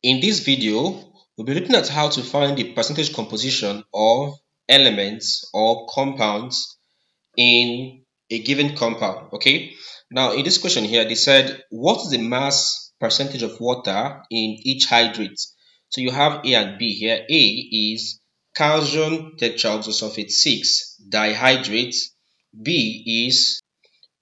In this video, we'll be looking at how to find the percentage composition of elements or compounds in a given compound. Okay. Now, in this question here, they said, what is the mass percentage of water in each hydrate? So you have A and B here. A is calcium tetraoxosulfate 6 dihydrate. B is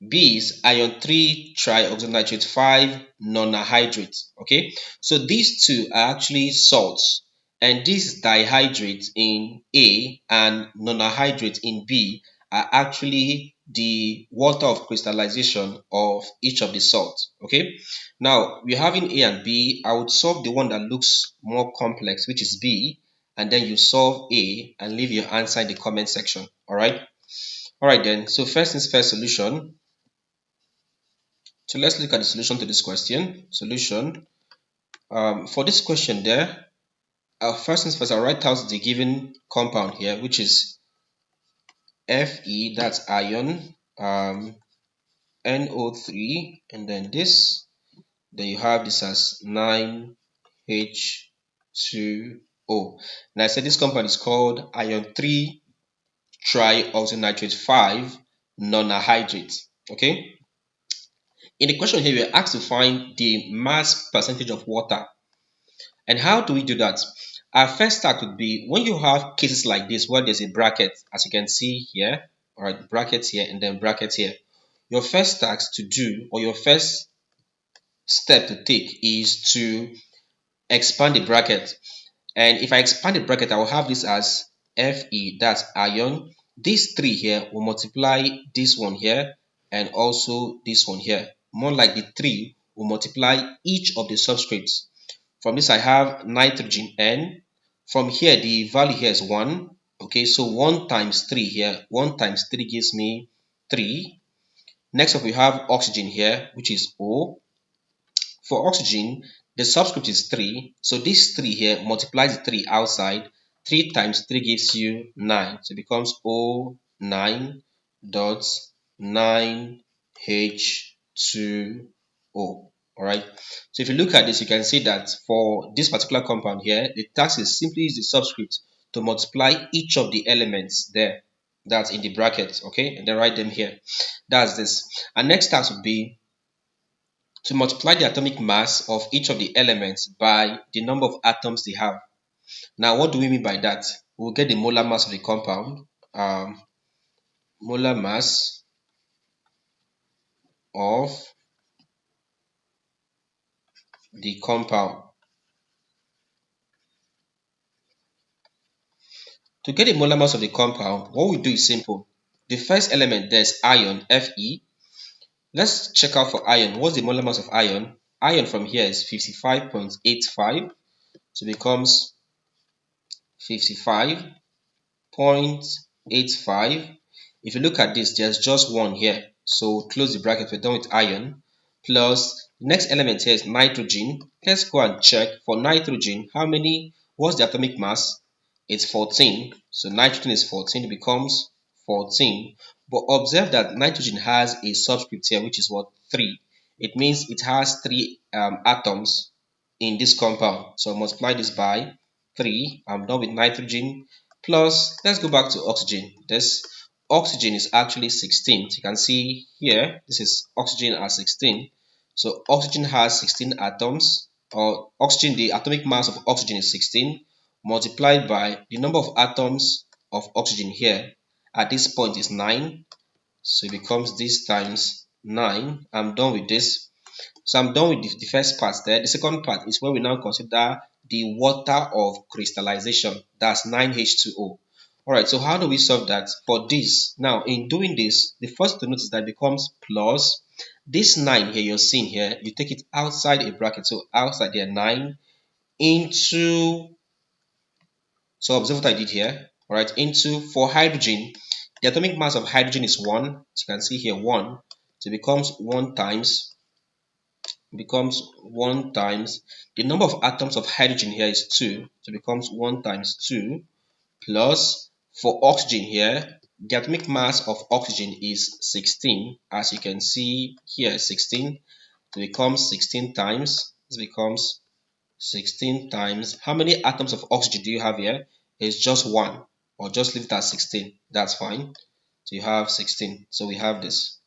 is iron 3 trioxynitrate 5 non-hydrate. Okay, so these two are actually salts, and this dihydrate in A and non-hydrate in B are actually the water of crystallization of each of the salts. Okay, now we're having A and B. I would solve the one that looks more complex, which is B, and then you solve A and leave your answer in the comment section. All right then, so first things first, solution. So let's look at the solution to this question. Solution. For this question there, first things first, I'll write out the given compound here, which is Fe, that's iron, NO3, and then this, then you have this as 9H2O. And I said this compound is called iron 3 trioxynitrate 5 non-hydrate. Okay. In the question here, we're asked to find the mass percentage of water. And how do we do that? Our first start would be when you have cases like this where there's a bracket, as you can see here, all right, brackets here and then brackets here. Your first task to do, or your first step to take, is to expand the bracket. And if I expand the bracket, I will have this as Fe, that's iron. These three here will multiply this one here and also this one here. More like the three will multiply each of the subscripts. From this, I have nitrogen N. From here, the value here is 1. Okay, so 1 times 3 here. 1 times 3 gives me 3. Next up, we have oxygen here, which is O. For oxygen, the subscript is 3. So this 3 here multiplies the 3 outside. 3 times 3 gives you 9. So it becomes O9 dot 9H2O. Alright. So if you look at this, you can see that for this particular compound here, the task is simply use the subscript to multiply each of the elements there. That's in the brackets, okay? And then write them here. That's this. And next task would be to multiply the atomic mass of each of the elements by the number of atoms they have. Now, what do we mean by that? We'll get the molar mass of the compound. Molar mass of the compound. To get the molar mass of the compound, what we do is simple. The first element there is iron, Fe. Let's check out for iron. What's the molar mass of iron? Iron from here is 55.85. So it becomes 55.85. If you look at this, there's just one here. So close the bracket, we're done with iron. Plus, the next element here is nitrogen. Let's go and check for nitrogen. What's the atomic mass? It's 14. So nitrogen is 14, it becomes 14. But observe that nitrogen has a subscript here, which is what? 3. It means it has 3 atoms in this compound. So multiply this by 3. I'm done with nitrogen. Plus, let's go back to oxygen. This oxygen is actually 16. So you can see here, this is oxygen as 16. So oxygen has 16 atoms, or oxygen, the atomic mass of oxygen is 16, multiplied by the number of atoms of oxygen here at this point is 9. So it becomes this times 9. I'm done with this. So I'm done with the first part there. The second part is where we now consider the water of crystallization. That's 9H2O. Alright, so how do we solve that? For this, now in doing this, the first to notice that it becomes plus this 9 here you're seeing here, you take it outside a bracket. So outside there, 9 into, so observe what I did here. Alright, into, for hydrogen, the atomic mass of hydrogen is 1. As you can see here, 1. So it becomes 1 times the number of atoms of hydrogen here is 2, so it becomes 1 times 2 plus, for oxygen here, the atomic mass of oxygen is 16, as you can see here, 16. So it becomes 16 times, this becomes 16 times, how many atoms of oxygen do you have here? It's just one, or just leave it at 16. That's fine. So you have 16. So we have this.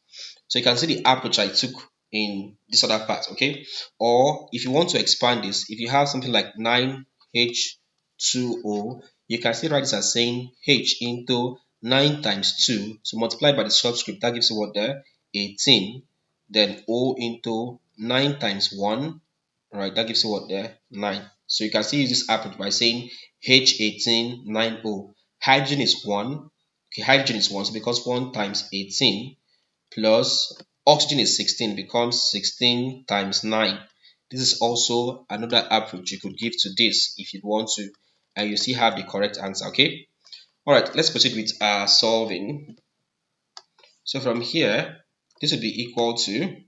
So you can see the approach I took in this other part, okay? Or if you want to expand this, if you have something like 9H2O, you can still write this as saying H into 9 times 2. So multiply by the subscript, that gives you what there? 18. Then O into 9 times 1, right? That gives you what there? 9. So you can still use this approach by saying H18 9O. Hydrogen is 1. Okay, hydrogen is 1, so because 1 times 18 plus oxygen is 16 becomes 16 times 9. This is also another approach you could give to this if you want to, and you still have the correct answer. Okay, all right, let's proceed with solving. So from here, this will be equal to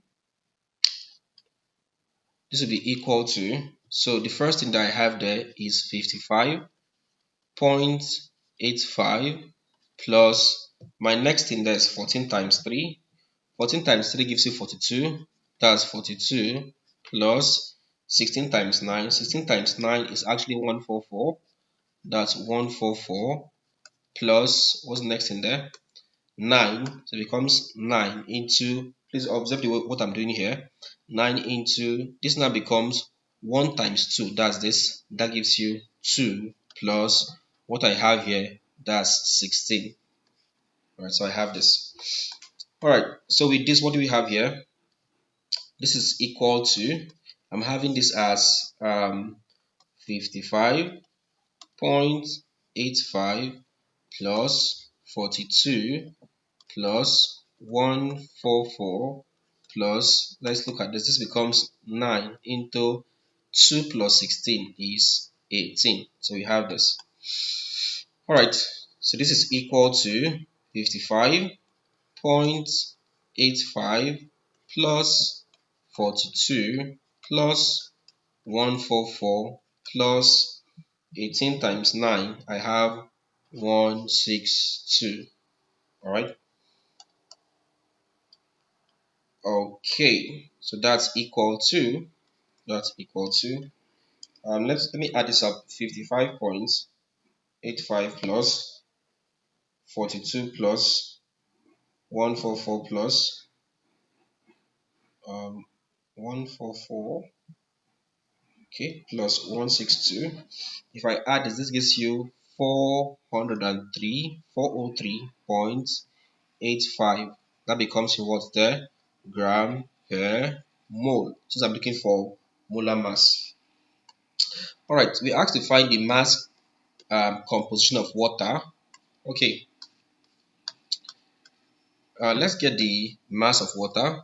so the first thing that I have there is 55.85 plus my next thing there is 14 times 3. 14 times 3 gives you 42. That's 42 plus 16 times 9. 16 times 9 is actually 144. That's 144 plus, what's next in there? 9. So it becomes 9 into, please observe what I'm doing here. 9 into, this now becomes 1 times 2. That's this. That gives you 2 plus what I have here. That's 16. All right, so I have this. All right, so with this, what do we have here? This is equal to, I'm having this as 55.85 plus 42 plus 144 plus, let's look at this, this becomes 9 into 2 plus 16 is 18. So we have this. All right, so this is equal to 55.85 plus 42 plus 144 plus 18 times 9. I have 162. All right. Okay. So that's equal to let me add this up. 55.85 plus 42 plus 144 plus 144, okay, plus 162. If I add this, this gives you 403.85. That becomes your what there? Gram per mole. Since I'm looking for molar mass. All right, we asked to find the mass composition of water. Okay, let's get the mass of water.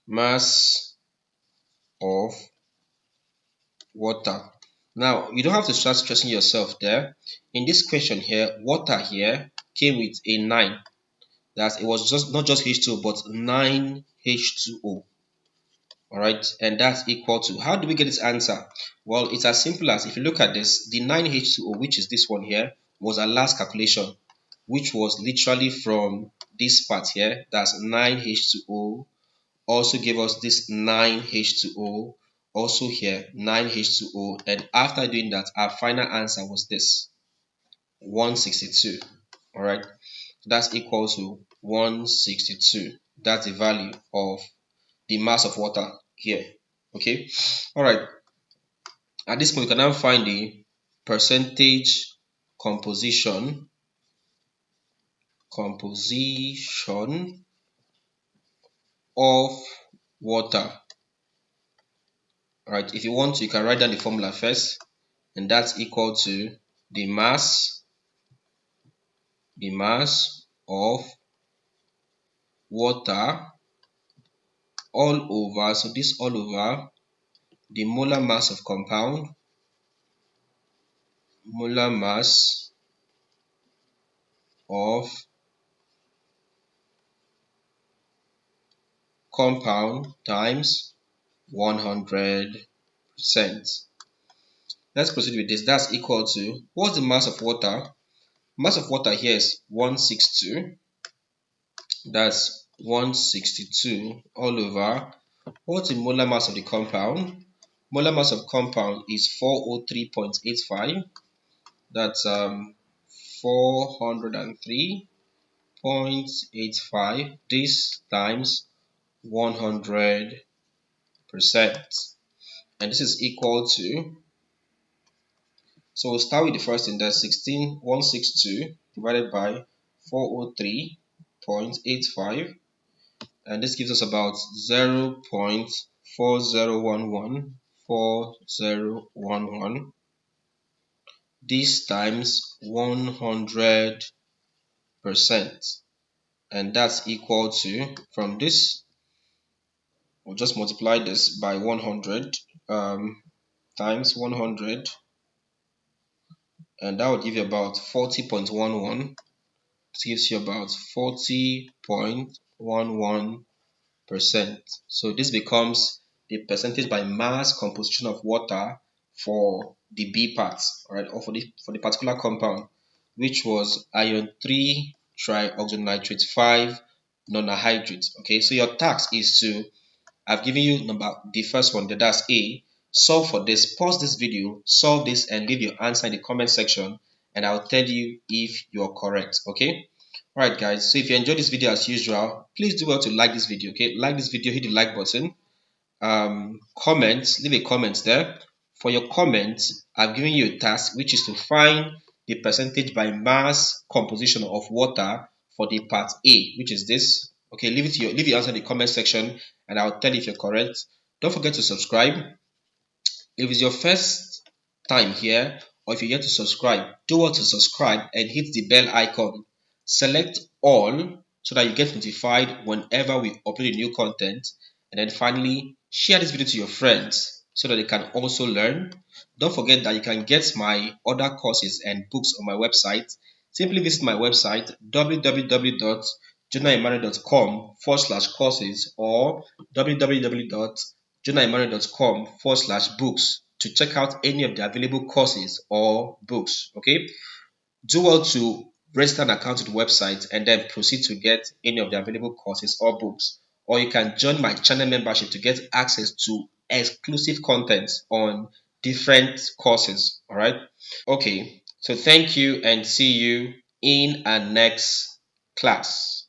Mass of water. Now, you don't have to start stressing yourself there. In this question here, water here came with a 9. That it was just not just H2O, but 9H2O. All right, and that's equal to, how do we get this answer? Well, it's as simple as, if you look at this, the 9H2O, which is this one here, was our last calculation, which was literally from this part here. That's 9H2O, also gave us this 9H2O, also here 9H2O, and after doing that, our final answer was this 162. All right, that's equal to 162. That's the value of the mass of water here. Okay, all right, at this point we can now find the percentage composition of water. All right, if you want to, you can write down the formula first, and that's equal to the mass of water all over, so this all over the molar mass of compound, molar mass of compound times 100%. Let's proceed with this. That's equal to, what's the mass of water? Mass of water here is 162. That's 162 all over What's the molar mass of the compound? Molar mass of compound is 403.85. That's 403.85. This times 100%. And this is equal to, so we'll start with the first thing, that's 16162 divided by 403.85, and this gives us about 0.40114011. This times 100%, and that's equal to, from this we'll just multiply this by 100, times 100, and that would give you about 40.11. This gives you about 40.11%. So this becomes the percentage by mass composition of water for the B parts, all right, or for the particular compound, which was iron 3 trioxynitrate 5 monohydrate. Okay, so your task is to, I've given you the first one, that's A. Solve for this. Pause this video, solve this, and leave your answer in the comment section, and I'll tell you if you're correct. Okay. Alright guys, so if you enjoyed this video as usual, please do well to like this video. Okay, like this video, hit the like button, comment, leave a comment there. For your comments, I've given you a task, which is to find the percentage by mass composition of water for the part A, which is this. Okay, leave your answer in the comment section, and I'll tell you if you're correct. Don't forget to subscribe. If it's your first time here, or if you're yet to subscribe, do well to subscribe and hit the bell icon. Select all so that you get notified whenever we upload a new content. And then finally, share this video to your friends so that they can also learn. Don't forget that you can get my other courses and books on my website. Simply visit my website www.jonahemmanuel.com/courses or www.jonahemmanuel.com/books to check out any of the available courses or books. Okay, do well to register an account to the website and then proceed to get any of the available courses or books, or you can join my channel membership to get access to exclusive content on different courses. All right, okay, so thank you and see you in our next class.